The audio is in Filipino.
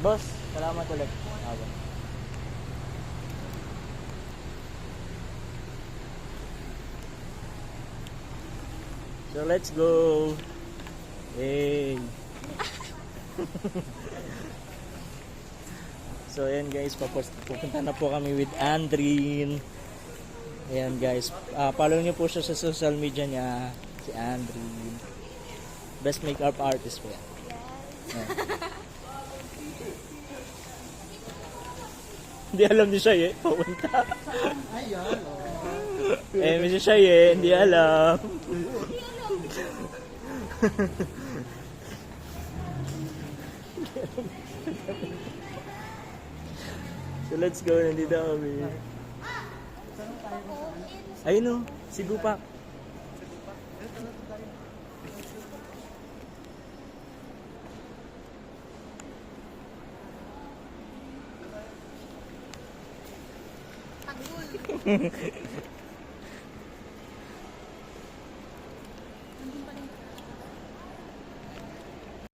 Boss, salamat ulit. Okay. So let's go. Hey. So ayan guys, pupunta na po kami with Andrin. Ayan guys, follow niyo po siya sa social media niya, si Andrin. Best makeup artist po yan. Ayan. Hindi alam ni Shay eh, pupunta. Ayan. Si Shay eh, hindi alam. So let's go, nandito kami. Ayun o, si Gupak. Agul.